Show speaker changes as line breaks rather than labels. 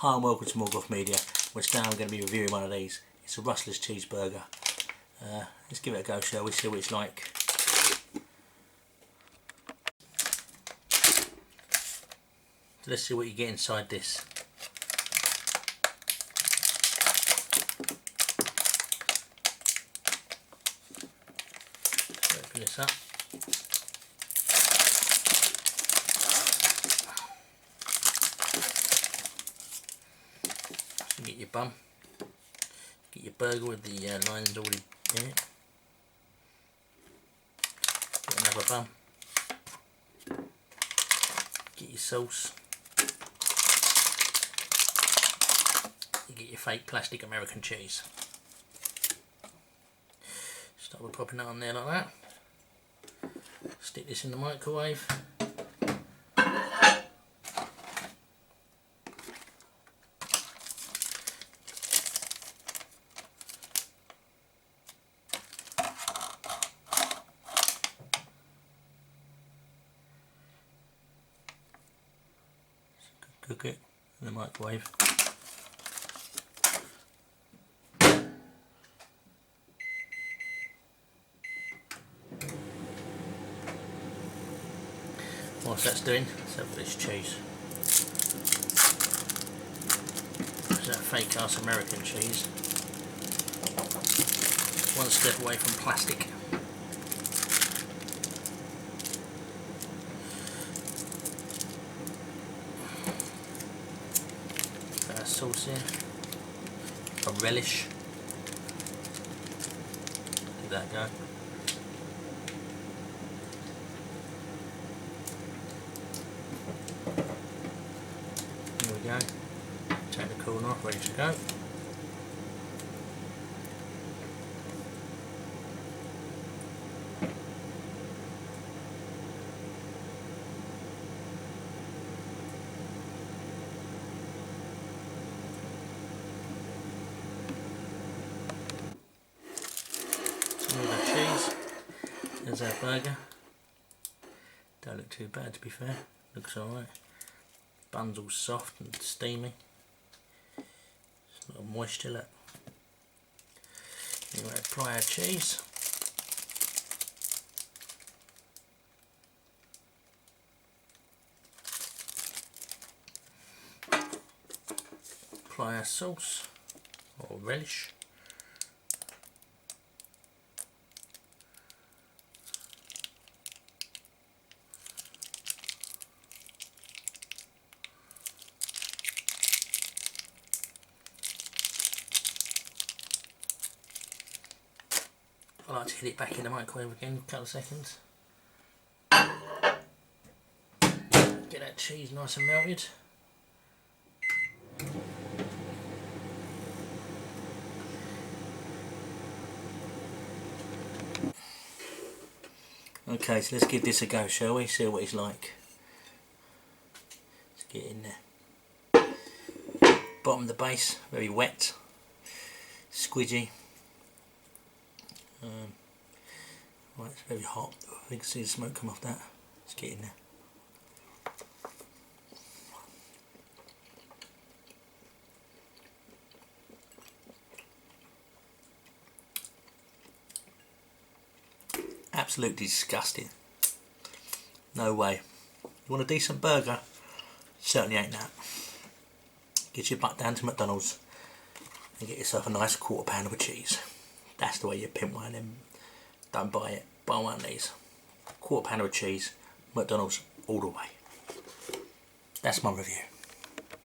Hi and welcome to Morgoths Media, which now I'm going to be reviewing one of these. It's a Rustlers cheeseburger. Let's give it a go, shall we? See what it's like. So let's see what you get inside this. Open this up. So get your bun. Get your burger with the lines already in it. Get another bun. Get your sauce. You get your fake plastic American cheese. Start with popping that on there like that. Stick this in the microwave. Cook it in the microwave. Whilst that's doing, let's have this cheese. It's that fake ass American cheese. One step away from plastic. Got our sauce here. A relish. Give that a go. There we go. Take the corner off, ready to go. Smooth our cheese. There's our burger. Don't look too bad, to be fair. Looks alright. Bun's all soft and steamy. There's a little moisture left. Anyway, apply our cheese. Apply our sauce or relish. I like to hit it back in the microwave again, a couple of seconds. Get that cheese nice and melted. Okay, so let's give this a go, shall we? See what it's like. Let's get in there. Bottom of the base, very wet, squidgy. Right, it's very hot. I can see the smoke come off that. Let's get in there. Absolutely disgusting. No way. You want a decent burger? Certainly ain't that. Get your butt down to McDonald's and get yourself a nice quarter pounder of cheese. That's the way you pimp one of them. Don't buy it. Buy one of these. Quarter pounder of cheese. McDonald's all the way. That's my review.